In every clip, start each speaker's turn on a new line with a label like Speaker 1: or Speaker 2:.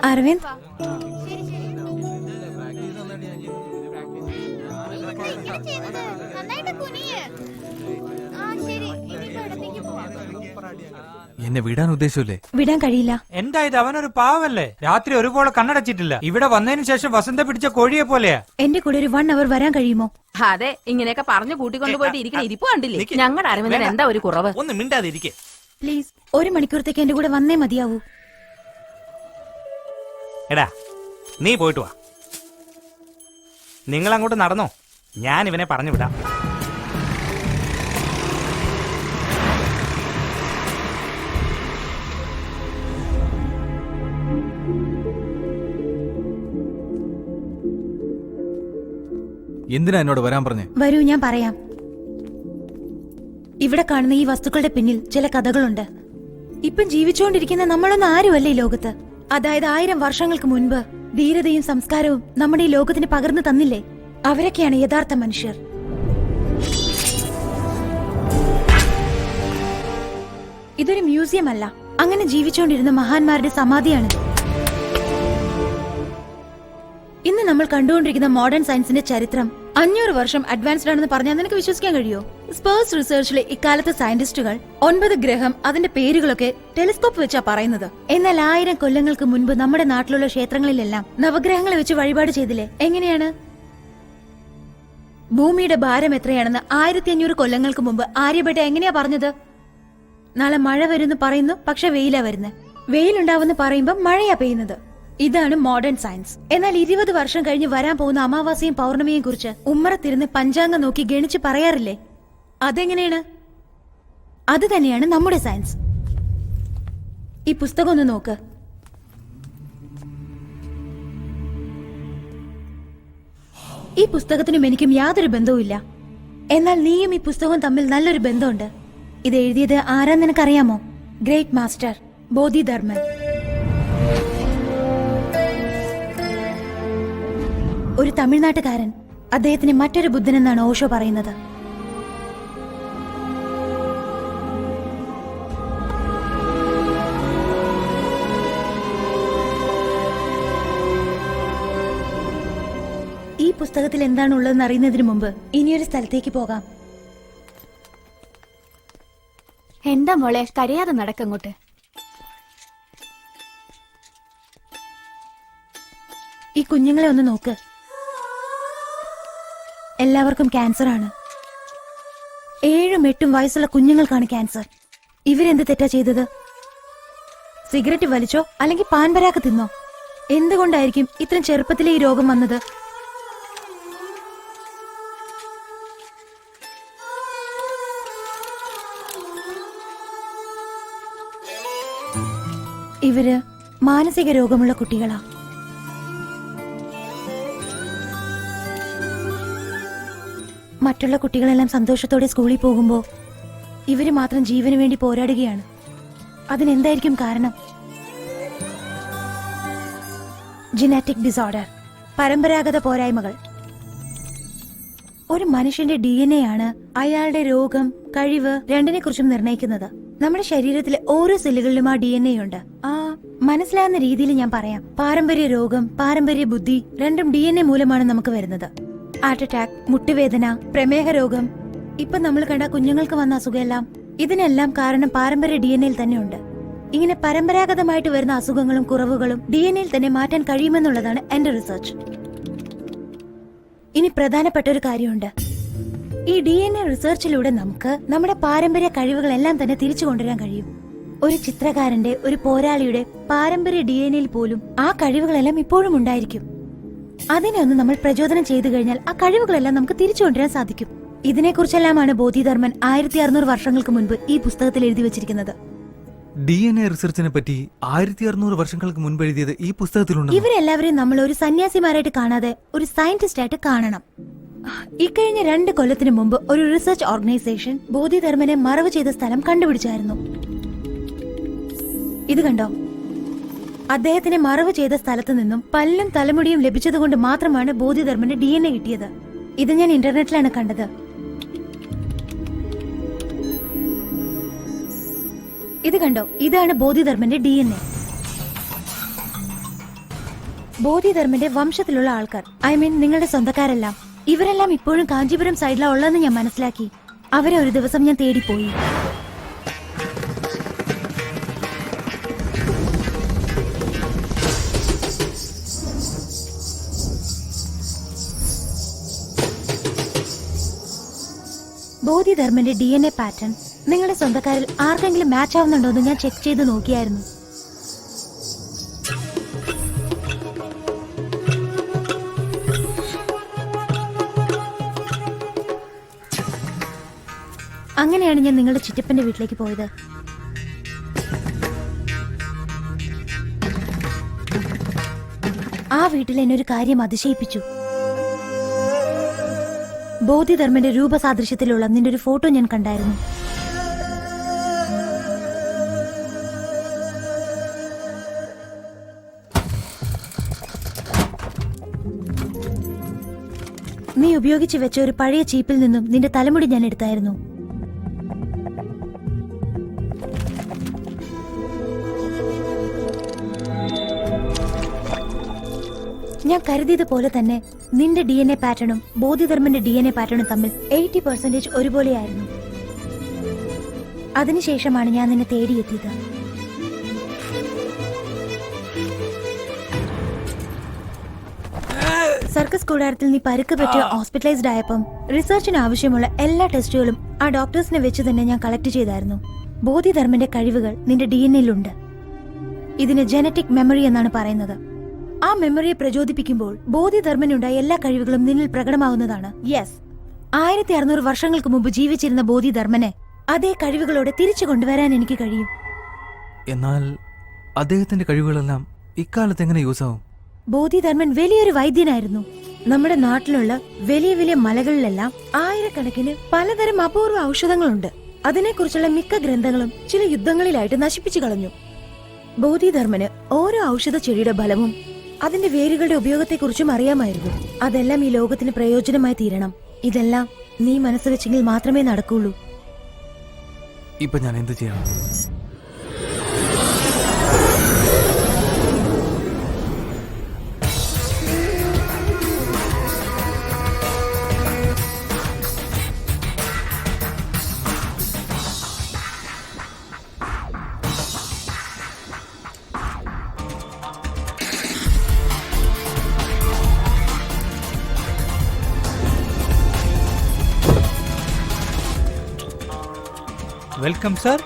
Speaker 1: അരവിന്ദ്,
Speaker 2: എന്നെ വിടാൻ ഉദ്ദേശിച്ചല്ലേ?
Speaker 1: വിടാൻ കഴിയില്ല.
Speaker 3: എന്തായത്? അവനൊരു പാവല്ലേ? രാത്രി ഒരുപോലെ കണ്ണടച്ചിട്ടില്ല. ഇവിടെ വന്നതിന് ശേഷം വസന്ത പിടിച്ച കോഴിയെ പോലെയാ.
Speaker 1: എന്റെ കൂടെ ഒരു 1 hour വരാൻ കഴിയുമോ?
Speaker 4: അതെ, ഇങ്ങനെയൊക്കെ പറഞ്ഞു കൂട്ടിക്കൊണ്ടുപോയിട്ട് ഇരിക്കുന്ന ഇരിപ്പ് കണ്ടില്ലേ? ഞങ്ങളുടെ അരവിന്ദൻ എന്താ ഒരു കുറവ്?
Speaker 2: ഒന്ന് മിണ്ടാതിരിക്കെ
Speaker 1: പ്ലീസ്, 1 മണിക്കൂറത്തേക്ക് എന്റെ കൂടെ വന്നേ മതിയാവൂ.
Speaker 2: എടാ, നീ പോയിട്ട് വാ. നിങ്ങൾ അങ്ങോട്ട് നടന്നോ, ഞാൻ ഇവനെ പറഞ്ഞു വിടാം.
Speaker 5: എന്തിനാ എന്നോട് വരാൻ പറഞ്ഞേ?
Speaker 1: വരൂ, ഞാൻ പറയാം. ഇവിടെ കാണുന്ന ഈ വസ്തുക്കളുടെ പിന്നിൽ ചില കഥകളുണ്ട്. ഇപ്പം ജീവിച്ചുകൊണ്ടിരിക്കുന്ന നമ്മളൊന്നും ആരുമല്ല ഈ ലോകത്ത്. അതായത് 1000 വർഷങ്ങൾക്ക് മുൻപ് ധീരതയും സംസ്കാരവും നമ്മുടെ ഈ ലോകത്തിന് പകർന്നു തന്നില്ലേ? അവരൊക്കെയാണ് യഥാർത്ഥ മനുഷ്യർ. ഇതൊരു മ്യൂസിയം അല്ല, അങ്ങനെ ജീവിച്ചുകൊണ്ടിരുന്ന മഹാന്മാരുടെ സമാധിയാണ്. ഇന്ന് നമ്മൾ കണ്ടുകൊണ്ടിരിക്കുന്ന മോഡേൺ സയൻസിന്റെ ചരിത്രം 500 വർഷം അഡ്വാൻസ്ഡ് ആണെന്ന് പറഞ്ഞാൽ നിനക്ക് വിശ്വസിക്കാൻ കഴിയോ? സ്പേസ് റിസർച്ചിലെ ഇക്കാലത്തെ സയന്റിസ്റ്റുകൾ 9 ഗ്രഹം, അതിന്റെ പേരുകളൊക്കെ ടെലിസ്കോപ്പ് വെച്ചാ പറയുന്നത്. എന്നാൽ 1000 കൊല്ലങ്ങൾക്ക് മുൻപ് നമ്മുടെ നാട്ടിലുള്ള ക്ഷേത്രങ്ങളിലെല്ലാം നവഗ്രഹങ്ങളെ വെച്ച് വഴിപാട് ചെയ്തില്ലേ? എങ്ങനെയാണ്? ഭൂമിയുടെ ഭാരം എത്രയാണെന്ന് 1500 കൊല്ലങ്ങൾക്ക് മുമ്പ് ആര്യഭട്ട എങ്ങനെയാ പറഞ്ഞത്? നാളെ മഴ വരുന്നു പറയുന്നു, പക്ഷെ വെയിലാ വരുന്നത്. വെയിലുണ്ടാവുന്ന പറയുമ്പോ മഴയാ പെയ്യുന്നത്. ഇതാണ് മോഡേൺ സയൻസ്. എന്നാൽ 20 വർഷം കഴിഞ്ഞ് വരാൻ പോകുന്ന അമാവാസിയും പൗർണമിയെയും കുറിച്ച് ഉമ്മറത്തിരുന്ന് പഞ്ചാംഗം നോക്കി ഗണിച്ച് പറയാറില്ലേ? അതെങ്ങനെയാണ്? അത് തന്നെയാണ് നമ്മുടെ സയൻസ്. ഈ പുസ്തകം ഒന്ന് നോക്ക്. ഈ പുസ്തകത്തിനും എനിക്കും യാതൊരു ബന്ധവുമില്ല. എന്നാൽ നീയും ഈ പുസ്തകവും തമ്മിൽ നല്ലൊരു ബന്ധമുണ്ട്. ഇത് എഴുതിയത് ആരാന്ന് നിനക്കറിയാമോ? Great master Bodhidharma. ഒരു തമിഴ്നാട്ടുകാരൻ. അദ്ദേഹത്തിന് മറ്റൊരു ബുദ്ധനെന്നാണ് ഓഷോ പറയുന്നത്. ഈ പുസ്തകത്തിൽ എന്താണ് ഉള്ളതെന്ന് അറിയുന്നതിന് മുമ്പ് ഇനിയൊരു സ്ഥലത്തേക്ക് പോകാം.
Speaker 6: എന്താ മോളെ, കരയാതെ നടക്കങ്ങോട്ട്.
Speaker 1: ഈ കുഞ്ഞുങ്ങളെ ഒന്ന് നോക്ക്. എല്ലാവർക്കും ക്യാൻസർ ആണ്. 7ഉം 8ഉം വയസ്സുള്ള കുഞ്ഞുങ്ങൾക്കാണ് ക്യാൻസർ. ഇവരെന്ത് തെറ്റാ ചെയ്തത്? സിഗരറ്റ് വലിച്ചോ അല്ലെങ്കിൽ പാൻപരാക്ക് തിന്നോ? എന്തുകൊണ്ടായിരിക്കും ഇത്രയും ചെറുപ്പത്തിലെ ഈ രോഗം വന്നത്? ഇവര് മാനസിക രോഗമുള്ള കുട്ടികളാ. മറ്റുള്ള കുട്ടികളെല്ലാം സന്തോഷത്തോടെ സ്കൂളിൽ പോകുമ്പോ ഇവര് മാത്രം ജീവന് വേണ്ടി പോരാടുകയാണ്. അതിനെന്തായിരിക്കും കാരണം? ജനറ്റിക് ഡിസോർഡർ, പരമ്പരാഗത പോരായ്മകൾ. ഒരു മനുഷ്യന്റെ DNA ആണ് അയാളുടെ രോഗം, കഴിവ് രണ്ടിനെ കുറിച്ചും നിർണയിക്കുന്നത്. നമ്മുടെ ശരീരത്തിലെ ഓരോ സെല്ലുകളിലും ആ DNA ഉണ്ട്. മനസ്സിലാകുന്ന രീതിയിൽ ഞാൻ പറയാം. പാരമ്പര്യ രോഗം, പാരമ്പര്യ ബുദ്ധി രണ്ടും DNA മൂലമാണ് നമുക്ക് വരുന്നത്. ഹാർട്ട് അറ്റാക്ക്, മുട്ടുവേദന, പ്രമേഹ രോഗം, ഇപ്പൊ നമ്മൾ കണ്ട കുഞ്ഞുങ്ങൾക്ക് വന്ന അസുഖമെല്ലാം ഇതിനെല്ലാം കാരണം പാരമ്പര്യ DNA തന്നെ ഉണ്ട്. ഇങ്ങനെ പരമ്പരാഗതമായിട്ട് വരുന്ന അസുഖങ്ങളും കുറവുകളും DNA തന്നെ മാറ്റാൻ കഴിയുമെന്നുള്ളതാണ് എന്റെ റിസർച്ച്. ഇനി പ്രധാനപ്പെട്ട ഒരു കാര്യമുണ്ട്. ഈ DNA റിസർച്ചിലൂടെ നമുക്ക് നമ്മുടെ പാരമ്പര്യ കഴിവുകളെല്ലാം തന്നെ തിരിച്ചു കൊണ്ടുവരാൻ കഴിയും. ഒരു ചിത്രകാരന്റെ, ഒരു പോരാളിയുടെ പാരമ്പര്യ DNA പോലും ആ കഴിവുകളെല്ലാം ഇപ്പോഴും ഉണ്ടായിരിക്കും. അതിനെ ഒന്ന് നമ്മൾ പ്രചോദനം ചെയ്തു കഴിഞ്ഞാൽ ആ കഴിവുകളെല്ലാം നമുക്ക് തിരിച്ചു കൊണ്ടുവരാൻ സാധിക്കും. ഇതിനെക്കുറിച്ചെല്ലാമാണ് ബോധിധർമ്മൻ 1600 വർഷങ്ങൾക്ക് മുൻപ് ഈ പുസ്തകത്തിൽ എഴുതി വെച്ചിരിക്കുന്നത്.
Speaker 5: DNA റിസർച്ചിനെ പറ്റി 1600 വർഷങ്ങൾക്ക് മുൻപ് എഴുതിയത് ഈ പുസ്തകത്തിലുണ്ട്.
Speaker 1: ഇവരെല്ലാവരെയും നമ്മൾ ഒരു സന്യാസിമാരായിട്ട് കാണാതെ ഒരു സയന്റിസ്റ്റ് ആയിട്ട് കാണണം. ഇക്കഴിഞ്ഞ 2 കൊല്ലത്തിന് മുമ്പ് ഒരു റിസർച്ച് ഓർഗനൈസേഷൻ ബോധിധർമ്മനെ മറവ് ചെയ്ത സ്ഥലം കണ്ടുപിടിച്ചായിരുന്നു. ഇത് കണ്ടോ? അദ്ദേഹത്തിനെ മറവ് ചെയ്ത സ്ഥലത്ത് നിന്നും പല്ലും തലമുടിയും ലഭിച്ചതുകൊണ്ട് മാത്രമാണ് ബോധിധർമ്മന്റെ DNA കിട്ടിയത്. ഇത് ഞാൻ ഇന്റർനെറ്റിലാണ് കണ്ടത്. ഇത് കണ്ടോ, ഇതാണ് ബോധിധർമ്മന്റെ DNA. ബോധിധർമ്മന്റെ വംശത്തിലുള്ള ആൾക്കാർ, ഐ മീൻ നിങ്ങളുടെ സ്വന്തക്കാരെല്ലാം, ഇവരെല്ലാം ഇപ്പോഴും കാഞ്ചീപുരം സൈഡിലാണ് ഉള്ളതെന്ന് ഞാൻ മനസ്സിലാക്കി. അവരെ ഒരു ദിവസം ഞാൻ തേടിപ്പോയി. ബോധിധർമ്മന്റെ DNA പാറ്റേൺ നിങ്ങളുടെ സ്വന്തക്കാരിൽ ആർക്കെങ്കിലും മാച്ച് ആവുന്നുണ്ടോ എന്ന് ഞാൻ ചെക്ക് ചെയ്ത് നോക്കിയായിരുന്നു. അങ്ങനെയാണ് ഞാൻ നിങ്ങളുടെ ചിറ്റപ്പന്റെ വീട്ടിലേക്ക് പോയത്. ആ വീട്ടിൽ എന്നെ ഒരു കാര്യം അതിശയിപ്പിച്ചു. ബോധിധർമ്മന്റെ രൂപസാദൃശ്യത്തിലുള്ള നിന്റെ ഒരു ഫോട്ടോ ഞാൻ കണ്ടായിരുന്നു. നീ ഉപയോഗിച്ചു വെച്ച ഒരു പഴയ ചീപ്പിൽ നിന്നും നിന്റെ തലമുടി ഞാൻ എടുത്തായിരുന്നു. ഞാൻ കരുതിയതുപോലെ തന്നെ നിന്റെ DNA പാറ്റേണും ബോധിധർമ്മന്റെ DNA പാറ്റേണും തമ്മിൽ 80% ഒരുപോലെയായിരുന്നു. അതിനുശേഷമാണ് ഞാൻ നിന്നെ തേടിയെത്തിയത്. സർക്കസ് കൂടാരത്തിൽ നീ പരുക്ക് പറ്റിയ ഹോസ്പിറ്റലൈസ്ഡ് ആയപ്പം റിസർച്ചിന് ആവശ്യമുള്ള എല്ലാ ടെസ്റ്റുകളും ആ ഡോക്ടേഴ്സിനെ വെച്ച് തന്നെ ഞാൻ കളക്ട് ചെയ്തായിരുന്നു. ബോധിധർമ്മന്റെ കഴിവുകൾ നിന്റെ DNAയിലുണ്ട്. ഇതിന് ജനറ്റിക് മെമ്മറി എന്നാണ് പറയുന്നത്. ആ മെമ്മറിയെ പ്രചോദിപ്പിക്കുമ്പോൾ ബോധിധർമ്മനുണ്ടായ എല്ലാ കഴിവുകളും നിന്നിൽ പ്രകടമാവുന്നതാണ്. യെസ്, 1600 വർഷങ്ങൾക്ക് മുമ്പ് ജീവിച്ചിരുന്ന ബോധിധർമ്മനെ അതേ കഴിവുകളോടെ തിരിച്ചു കൊണ്ടുവരാൻ എനിക്ക് കഴിയും.
Speaker 5: എന്നാൽ അദ്ദേഹത്തിന്റെ കഴിവുകളെല്ലാം ഇക്കാലത്ത് എങ്ങനെ യൂസ് ആവും?
Speaker 1: ബോധിധർമ്മൻ വലിയൊരു വൈദ്യനായിരുന്നു. നമ്മുടെ നാട്ടിലുള്ള വലിയ വലിയ മലകളിലെല്ലാം ആയിരക്കണക്കിന് പലതരം അപൂർവ ഔഷധങ്ങളുണ്ട്. അതിനെക്കുറിച്ചുള്ള മിക്ക ഗ്രന്ഥങ്ങളും ചില യുദ്ധങ്ങളിലായിട്ട് നശിപ്പിച്ചു കളഞ്ഞു. ബോധിധർമ്മന് ഓരോ ഔഷധ ചെടിയുടെ ഫലവും അതിന്റെ വേരുകളുടെ ഉപയോഗത്തെക്കുറിച്ചും അറിയാമായിരുന്നു. അതെല്ലാം ഈ ലോകത്തിന് പ്രയോജനമായി തീരണം. ഇതെല്ലാം നീ മനസ്സ് വെച്ചെങ്കിൽ മാത്രമേ നടക്കുള്ളൂ.
Speaker 5: ഇപ്പൊ ഞാൻ എന്ത് ചെയ്യണം?
Speaker 3: Welcome sir.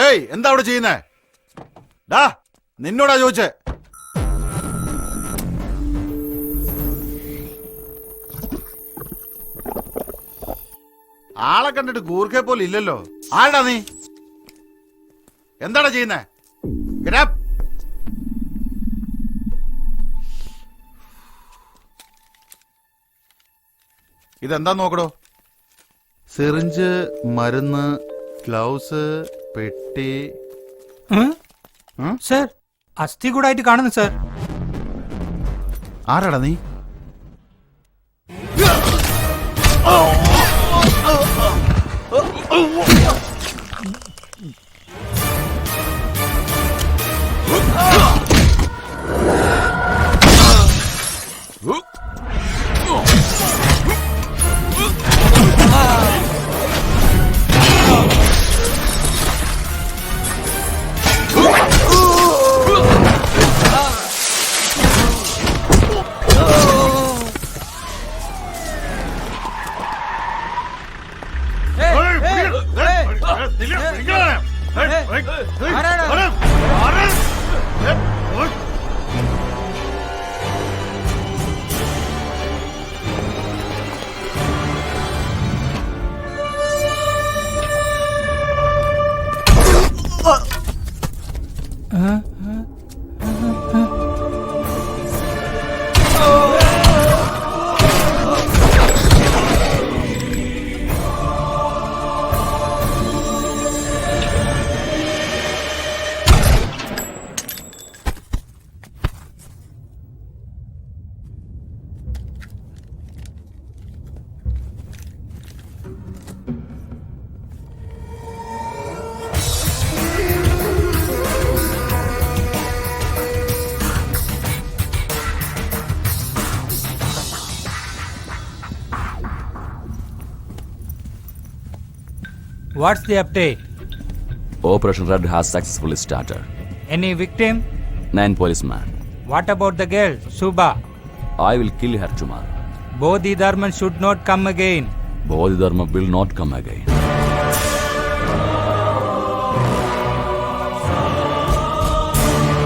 Speaker 7: ഏയ്, എന്താ അവിടെ ചെയ്യുന്നേ? ഡാ, നിന്നോടാ ചോദിച്ചേ. ആളെ കണ്ടിട്ട് കൂർക്കെ പോലെ ഇല്ലല്ലോ. ആടാ നീ? എന്താടാ ചെയ്യുന്നേ? ഇതെന്താ നോക്കടോ? സിറിഞ്ച്, മരുന്ന്, ഗ്ലൗസ്, പെട്ടി.
Speaker 3: സർ, അസ്ഥി കൂടായിട്ട് കാണുന്നു സർ.
Speaker 7: ആരാടാ നീ?
Speaker 3: What's the update?
Speaker 8: Operation Red has successfully started.
Speaker 3: Any victim?
Speaker 8: 9 policemen.
Speaker 3: What about the girl, Subha?
Speaker 8: I will kill her tomorrow.
Speaker 3: Bodhidharman should not come again.
Speaker 8: Bodhidharma will not come again.